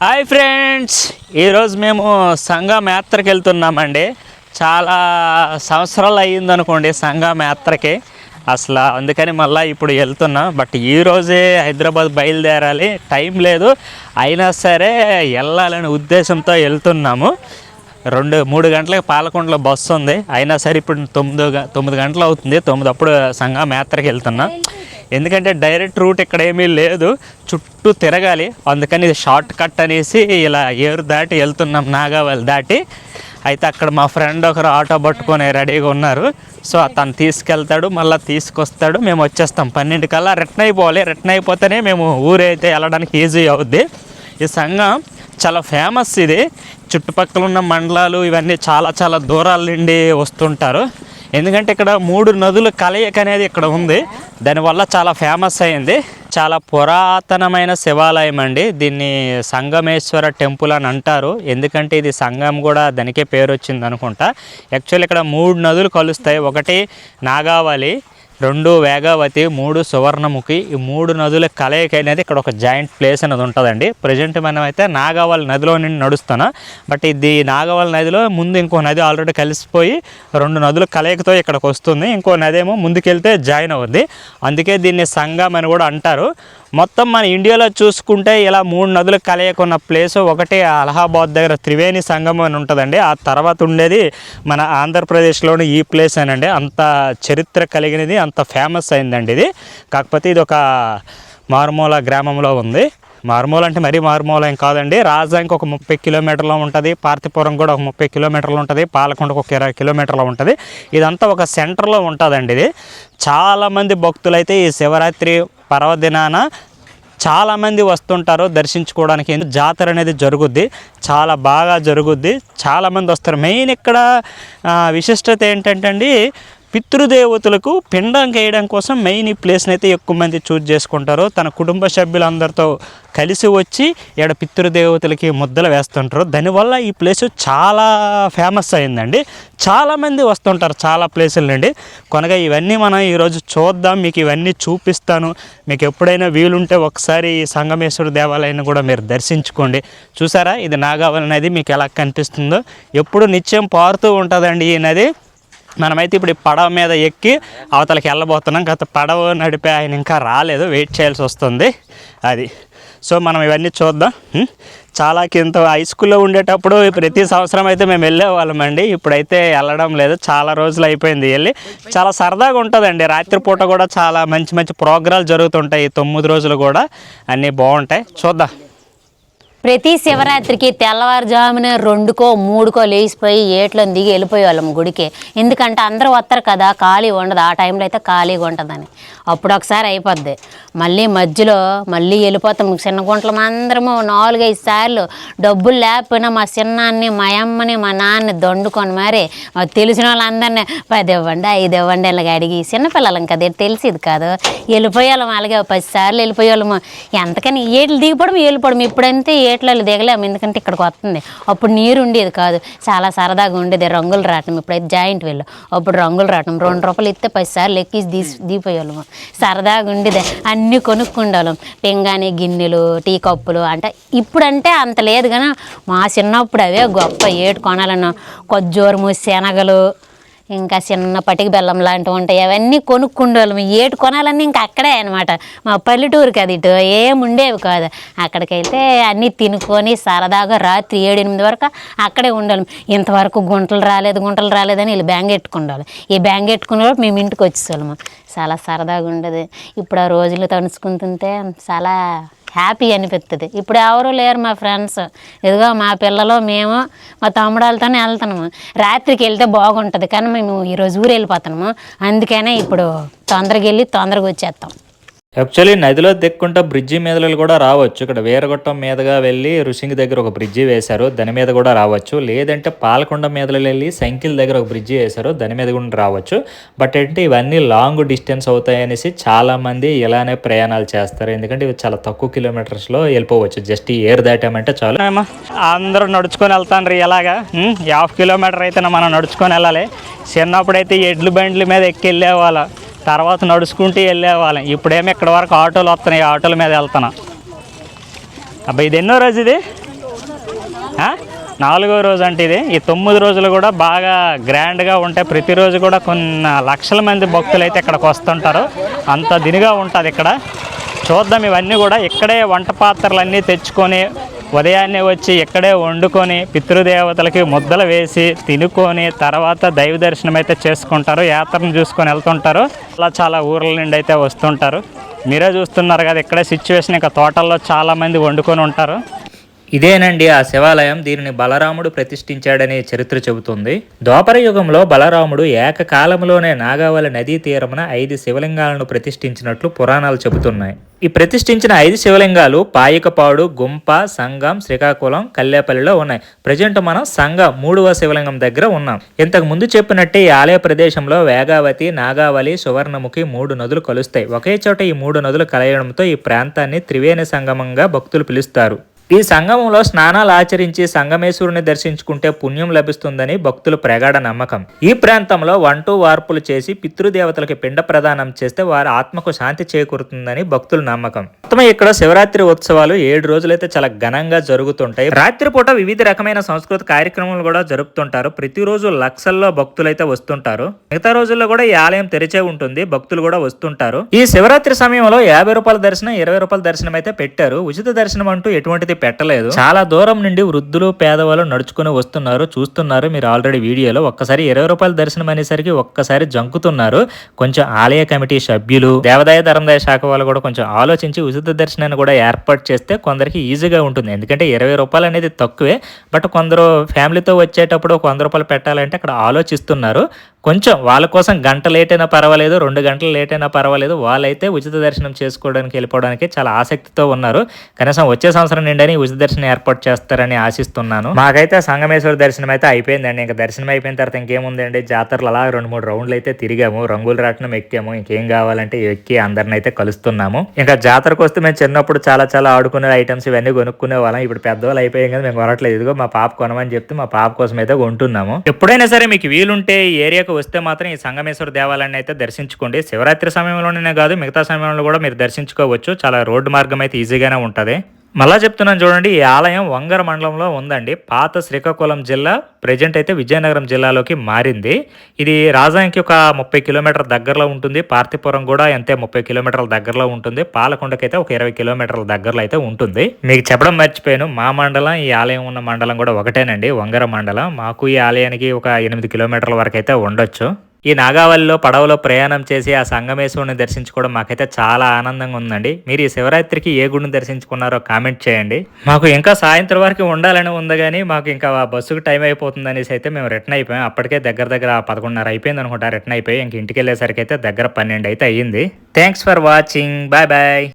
Hi friends, ఈరోజు మేము సంగం యాత్రకి వెళ్తున్నామండి. చాలా సంవత్సరాలు అయ్యిందనుకోండి సంగం యాత్రకి. అసలు అందుకని మళ్ళీ ఇప్పుడు వెళ్తున్నాం. బట్ ఈరోజే హైదరాబాద్ బయలుదేరాలి, టైం లేదు. అయినా సరే వెళ్ళాలనే ఉద్దేశంతో వెళ్తున్నాము. 2-3 గంటలకు పాలకొండలో బస్సు ఉంది. అయినా సరే ఇప్పుడు 9 గంటలు అవుతుంది. 9 అప్పుడు సంగం యాత్రకి వెళ్తున్నాం. ఎందుకంటే డైరెక్ట్ రూట్ ఇక్కడ ఏమీ లేదు, చుట్టూ తిరగాలి. అందుకని ఇది షార్ట్ కట్ అనేసి ఇలా ఏరు దాటి వెళ్తున్నాం, నాగావళి దాటి. అయితే అక్కడ మా ఫ్రెండ్ ఒకరు ఆటో పట్టుకొని రెడీగా ఉన్నారు. సో తను తీసుకెళ్తాడు, మళ్ళీ తీసుకొస్తాడు, మేము వచ్చేస్తాం. 12 కల్లా రిటర్న్ అయిపోవాలి. రిటర్న్ అయిపోతేనే మేము ఊరైతే వెళ్ళడానికి ఈజీ అవుద్ది. ఈ సంఘం చాలా ఫేమస్. ఇది చుట్టుపక్కల ఉన్న మండలాలు ఇవన్నీ చాలా దూరాల నుండి వస్తుంటారు. ఎందుకంటే ఇక్కడ 3 నదుల కలయిక అనేది ఇక్కడ ఉంది. దానివల్ల చాలా ఫేమస్ అయింది. చాలా పురాతనమైన శివాలయం అండి. దీన్ని సంగమేశ్వర టెంపుల్ అని అంటారు. ఎందుకంటే ఇది సంగం కూడా దానికే పేరు వచ్చింది అనుకుంటా. యాక్చువల్లీ ఇక్కడ 3 నదులు కలుస్తాయి. ఒకటి నాగావళి, 2 వేగావతి, 3 సువర్ణముఖి. ఈ 3 నదుల కలయిక అనేది ఇక్కడ ఒక జాయింట్ ప్లేస్ అనేది ఉంటుందండి. ప్రజెంట్ మనం అయితే నాగావళి నదిలో నుండి నడుస్తున్నాం. బట్ ఇది నాగావళి నదిలో ముందు ఇంకో నది ఆల్రెడీ కలిసిపోయి 2 నదుల కలయికతో ఇక్కడికి వస్తుంది. ఇంకో నది ఏమో ముందుకెళ్తే జాయిన్ అవుద్ది. అందుకే దీన్ని సంగం అని కూడా అంటారు. మొత్తం మన ఇండియాలో చూసుకుంటే ఇలా 3 నదులు కలయిక ఉన్న ప్లేసు ఒకటి అలహాబాద్ దగ్గర త్రివేణి సంగమం అని ఉంటుందండి. ఆ తర్వాత ఉండేది మన ఆంధ్రప్రదేశ్లోని ఈ ప్లేస్ అనండి. అంత చరిత్ర కలిగినది, అంత ఫేమస్ అయిందండి ఇది. కాకపోతే ఇది ఒక మారుమూల గ్రామంలో ఉంది. మారుమూల అంటే మరీ మారుమూల ఏం కాదండి. రాజధానికి ఒక 30 కిలోమీటర్లు ఉంటుంది. పార్తీపురం కూడా ఒక 30 కిలోమీటర్లు ఉంటుంది. పాలకొండకు ఒక 20 కిలోమీటర్లు ఉంటుంది. ఇదంతా ఒక సెంటర్లో ఉంటుందండి. ఇది చాలామంది భక్తులైతే ఈ శివరాత్రి పర్వదినాన చాలామంది వస్తుంటారు దర్శించుకోవడానికి. జాతర అనేది జరుగుద్ది, చాలా బాగా జరుగుద్ది. చాలామంది వస్తారు. మెయిన్ ఇక్కడ విశిష్టత ఏంటంటే అండి, పితృదేవతలకు పిండం వేయడం కోసం మెయిన్ ఈ ప్లేస్ని అయితే ఎక్కువ మంది చూజ్ చేసుకుంటారు. తన కుటుంబ సభ్యులందరితో కలిసి వచ్చి ఇక్కడ పితృదేవతలకి ముద్దలు వేస్తుంటారు. దానివల్ల ఈ ప్లేస్ చాలా ఫేమస్ అయిందండి. చాలామంది వస్తుంటారు చాలా ప్లేసుల నుండి. కొనగ ఇవన్నీ మనం ఈరోజు చూద్దాం, మీకు ఇవన్నీ చూపిస్తాను. మీకు ఎప్పుడైనా వీలుంటే ఒకసారి ఈ సంగమేశ్వర దేవాలయాన్ని కూడా మీరు దర్శించుకోండి. చూసారా, ఇది నాగావళి నది మీకు ఎలా కనిపిస్తుందో. ఎప్పుడు నిత్యం పారుతూ ఉంటుందండి ఈ నది. మనమైతే ఇప్పుడు ఈ పడవ మీద ఎక్కి అవతలకి వెళ్ళబోతున్నాం. గత పడవ నడిపే ఆయన ఇంకా రాలేదు, వెయిట్ చేయాల్సి వస్తుంది. అది సో మనం ఇవన్నీ చూద్దాం. చాలా కింద హై స్కూల్లో ఉండేటప్పుడు ప్రతి సంవత్సరం అయితే మేము వెళ్ళేవాళ్ళమండి. ఇప్పుడైతే వెళ్ళడం లేదు, చాలా రోజులు అయిపోయింది వెళ్ళి. చాలా సరదాగా ఉంటుందండి. రాత్రిపూట కూడా చాలా మంచి ప్రోగ్రాలు జరుగుతుంటాయి. 9 రోజులు కూడా అన్నీ బాగుంటాయి. చూద్దాం. ప్రతి శివరాత్రికి తెల్లవారుజామున 2కో 3కో లేచిపోయి ఏట్లో దిగి వెళ్ళిపోయేవాళ్ళం గుడికి. ఎందుకంటే అందరూ వస్తారు కదా, ఖాళీ ఉండదు. ఆ టైంలో అయితే ఖాళీగా ఉంటుందని. అప్పుడు ఒకసారి అయిపోద్ది, మళ్ళీ మధ్యలో మళ్ళీ వెళ్ళిపోతాం. చిన్న గుంటలు అందరము 4-5 సార్లు డబ్బులు లేకపోయినా మా చిన్నాన్ని, మా అమ్మని, మా నాన్నని దండుకొని మరి తెలిసిన వాళ్ళందరినీ 10 ఇవ్వండి 5 ఇవ్వండి ఇలాగ అడిగి, చిన్నపిల్లలం కదా తెలిసేది కాదు, వెళ్ళిపోయేవాళ్ళం. అలాగే 10 సార్లు వెళ్ళిపోయేవాళ్ళము. ఎంతకని ఏట్లు దిగిపోవడం వెళ్ళిపోవడం. ఇప్పుడంతే ఏట్లలో దిగలేము, ఎందుకంటే ఇక్కడికి వస్తుంది. అప్పుడు నీరు ఉండేది కాదు, చాలా సరదాగా ఉండేది. రంగులు రావటం, ఇప్పుడైతే జాయింట్ వీళ్ళు. అప్పుడు రంగులు రావటం 2 రూపాయలు ఇస్తే 10 సార్లు ఎక్కిసి దిగిపోయేవాళ్ళము. సరదాగా ఉండేది. అన్నీ కొనుక్కుండాళ్ళం. పింగాణి గిన్నెలు, టీ కప్పులు. అంటే ఇప్పుడంటే అంత లేదు కానీ మా చిన్నప్పుడు అవే గొప్ప. ఏటు కొనాలన్నా కొజ్జోరము, శనగలు, ఇంకా చిన్న పటికి బెల్లం లాంటివి ఉంటాయి. అవన్నీ కొనుక్కుండేవాళ్ళం. ఏటు కొనాలన్నీ ఇంకా అక్కడే అనమాట. మా పల్లెటూరుకి అది ఇటు ఏమి ఉండేవి కాదు. అక్కడికి వెళ్తే అన్నీ తినుకొని సరదాగా రాత్రి 7-8 వరకు అక్కడే ఉండాలి. ఇంతవరకు గుంటలు రాలేదని వీళ్ళు బ్యాంగ్ ఎట్టుకుండాలి. ఈ బ్యాంగ్ ఎట్టుకునే మేము ఇంటికి వచ్చేవాళ్ళము. చాలా సరదాగా ఉండేది. ఇప్పుడు ఆ రోజులు తడుచుకుంటుంటే చాలా హ్యాపీ అనిపిస్తుంది. ఇప్పుడు ఎవరు లేరు మా ఫ్రెండ్స్. ఇదిగో మా పిల్లలు, మేము, మా తమ్ముడాలతోనే వెళ్తున్నాము. రాత్రికి వెళ్తే బాగుంటుంది కానీ మేము ఈరోజు ఊరు వెళ్ళిపోతున్నాము. అందుకనే ఇప్పుడు తొందరగా వెళ్ళి తొందరగా వచ్చేస్తాం. యాక్చువల్లీ నదిలో దిక్కుంటా బ్రిడ్జి మీదలు కూడా రావచ్చు. ఇక్కడ వీరగొట్టం మీదుగా వెళ్ళి ఋషింగి దగ్గర ఒక బ్రిడ్జి వేశారు, దాని మీద కూడా రావచ్చు. లేదంటే పాలకొండ మీదలు వెళ్ళి సైకిల్ దగ్గర ఒక బ్రిడ్జి వేశారు, దాని మీద కూడా రావచ్చు. బట్ అంటే ఇవన్నీ లాంగ్ డిస్టెన్స్ అవుతాయనేసి చాలామంది ఇలానే ప్రయాణాలు చేస్తారు. ఎందుకంటే ఇవి చాలా తక్కువ కిలోమీటర్స్లో వెళ్ళిపోవచ్చు. జస్ట్ ఈ ఏర్ దాటామంటే చాలు. అందరూ నడుచుకొని వెళ్తాను. ఎలాగా 50 కిలోమీటర్ అయితే మనం నడుచుకొని వెళ్ళాలి. చిన్నప్పుడైతే ఎడ్లు బండ్ల మీద ఎక్కి వెళ్ళేవాళ్ళం, తర్వాత నడుచుకుంటూ వెళ్ళేవాళ్ళం. ఇప్పుడేమో ఇక్కడ వరకు ఆటోలు వస్తున్నాయి, ఆటోల మీద వెళ్తున్నా. అబ్బాయి ఇది ఎన్నో రోజు ఇది 4వ రోజు అంటే ఇది. ఈ 9 రోజులు కూడా బాగా గ్రాండ్గా ఉంటాయి. ప్రతిరోజు కూడా కొన్ని లక్షల మంది భక్తులు అయితే ఇక్కడికి వస్తుంటారు. అంత దినిగా ఉంటుంది ఇక్కడ. చూద్దాం. ఇవన్నీ కూడా ఇక్కడే వంట పాత్రలన్నీ తెచ్చుకొని ఉదయాన్నే వచ్చి ఇక్కడే వండుకొని పితృదేవతలకి ముద్దలు వేసి తినుకొని తర్వాత దైవ దర్శనం అయితే చేసుకుంటారు. యాత్రను చూసుకొని వెళ్తుంటారు. అలా చాలా ఊర్ల నుండి అయితే వస్తుంటారు. మీరే చూస్తున్నారు కదా ఇక్కడే సిచ్యువేషన్. ఇంకా తోటల్లో చాలామంది వండుకొని ఉంటారు. ఇదేనండి ఆ శివాలయం. దీనిని బలరాముడు ప్రతిష్ఠించాడని చరిత్ర చెబుతుంది. ద్వాపర యుగంలో బలరాముడు ఏకకాలంలోనే నాగావళి నదీ తీరమున 5 శివలింగాలను ప్రతిష్ఠించినట్లు పురాణాలు చెబుతున్నాయి. ఈ ప్రతిష్ఠించిన 5 శివలింగాలు పాయికపాడు, గుంప, సంగం, శ్రీకాకుళం, కల్లేపల్లిలో ఉన్నాయి. ప్రజెంట్ మనం సంగం 3వ శివలింగం దగ్గర ఉన్నాం. ఇంతకు ముందు చెప్పినట్టే ఈ ఆలయ ప్రదేశంలో వేగావతి, నాగావళి, సువర్ణముఖి 3 నదులు కలుస్తాయి. ఒకే చోట ఈ 3 నదులు కలయడంతో ఈ ప్రాంతాన్ని త్రివేణి సంగమంగా భక్తులు పిలుస్తారు. ఈ సంగమంలో స్నానాలు ఆచరించి సంగమేశ్వరుని దర్శించుకుంటే పుణ్యం లభిస్తుందని భక్తుల ప్రగాఢ నమ్మకం. ఈ ప్రాంతంలో వంటూ వార్పులు చేసి పితృదేవతలకి పిండ ప్రదానం చేస్తే వారి ఆత్మకు శాంతి చేకూరుతుందని భక్తుల నమ్మకం. మొత్తం ఇక్కడ శివరాత్రి ఉత్సవాలు 7 రోజులైతే చాలా ఘనంగా జరుగుతుంటాయి. రాత్రిపూట వివిధ రకమైన సంస్కృత కార్యక్రమాలు కూడా జరుపుతుంటారు. ప్రతిరోజు లక్షల్లో భక్తులు అయితే వస్తుంటారు. మిగతా రోజుల్లో కూడా ఈ ఆలయం తెరిచే ఉంటుంది. భక్తులు కూడా వస్తుంటారు. ఈ శివరాత్రి సమయంలో 50 రూపాయల దర్శనం, 20 రూపాయల దర్శనం అయితే పెట్టారు. ఉచిత దర్శనం అంటూ ఎటువంటిది పెట్టలేదు. చాలా దూరం నుండి వృద్ధులు, పేదవాళ్ళు నడుచుకుని వస్తున్నారు. చూస్తున్నారు మీరు ఆల్రెడీ వీడియోలో. ఒక్కసారి 20 రూపాయల దర్శనం అనేసరికి ఒక్కసారి జంకుతున్నారు. కొంచెం ఆలయ కమిటీ సభ్యులు, దేవాదాయ ధర్మదాయ శాఖ వాళ్ళు కూడా కొంచెం ఆలోచించి ఉచిత దర్శనాన్ని కూడా ఏర్పాటు చేస్తే కొందరికి ఈజీగా ఉంటుంది. ఎందుకంటే 20 రూపాయలు అనేది తక్కువే. బట్ కొందరు ఫ్యామిలీతో వచ్చేటప్పుడు 100 రూపాయలు పెట్టాలంటే అక్కడ ఆలోచిస్తున్నారు. కొంచెం వాళ్ళ కోసం గంట లేట్ అయినా పర్వాలేదు, 2 గంటలు లేట్ అయినా పర్వాలేదు, వాళ్ళైతే ఉచిత దర్శనం చేసుకోవడానికి వెళ్ళిపోవడానికి చాలా ఆసక్తితో ఉన్నారు. కనీసం వచ్చే సంవత్సరం నిండని ఉచిత దర్శనం ఏర్పాటు చేస్తారని ఆశిస్తున్నాను. మాకైతే సంగమేశ్వర దర్శనం అయితే అయిపోయిందండి. ఇంకా దర్శనం అయిపోయిన తర్వాత ఇంకేముందండి, జాతరలు అలా 2-3 రౌండ్లు అయితే తిరిగాము. రంగులు రాట్నం ఎక్కాము. ఇంకేం కావాలంటే ఎక్కి అందరిని అయితే కలుస్తున్నాము. ఇంకా జాతరకు వస్తే మేము చిన్నప్పుడు చాలా ఆడుకునే ఐటమ్స్ ఇవన్నీ కొనుక్కునే వాళ్ళం. ఇప్పుడు పెద్దవాళ్ళు అయిపోయాం కదా, మేము కొనట్లేదు. ఇదిగో మా పాప కొనమని చెప్తే మా పాప కోసం అయితే కొంటున్నాము. ఎప్పుడైనా సరే మీకు వీలుంటే ఈ ఏరియాకు వస్తే మాత్రం ఈ సంగమేశ్వర దేవాలయాన్ని అయితే దర్శించుకోండి. శివరాత్రి సమయంలోనే కాదు, మిగతా సమయంలో కూడా మీరు దర్శించుకోవచ్చు. చాలా రోడ్డు మార్గం అయితే ఈజీగానే ఉంటుంది. మళ్ళా చెప్తున్నాను చూడండి, ఈ ఆలయం వంగర మండలంలో ఉందండి. పాత శ్రీకాకుళం జిల్లా ప్రెజెంట్ అయితే విజయనగరం జిల్లాలోకి మారింది. ఇది రాజానికి ఒక 30 కిలోమీటర్ల దగ్గరలో ఉంటుంది. పార్థిపురం కూడా అంతే 30 కిలోమీటర్ల దగ్గరలో ఉంటుంది. పాలకొండకైతే ఒక 20 కిలోమీటర్ల దగ్గరలో అయితే ఉంటుంది. మీకు చెప్పడం మర్చిపోయాను, మా మండలం ఈ ఆలయం ఉన్న మండలం కూడా ఒకటేనండి, వంగర మండలం. మాకు ఈ ఆలయానికి ఒక 8 కిలోమీటర్ల వరకు అయితే ఉండొచ్చు. ఈ నాగావళిలో పడవలో ప్రయాణం చేసి ఆ సంగమేశ్వరుని దర్శించుకోవడం మాకైతే చాలా ఆనందంగా ఉందండి. మీరు ఈ శివరాత్రికి ఏ గుడిని దర్శించుకున్నారో కామెంట్ చేయండి. మాకు ఇంకా సాయంత్రం వరకు ఉండాలని ఉంది, కానీ మాకు ఇంకా బస్సుకు టైం అయిపోతుంది అనేసి అయితే మేము రిటర్న్ అయిపోయాం. అప్పటికే దగ్గర 11:30 అయిపోయింది అనుకుంటా రిటర్న్ అయిపోయి. ఇంక ఇంటికి వెళ్ళేసరికి అయితే దగ్గర 12 అయితే అయ్యింది. Thanks for watching. Bye bye.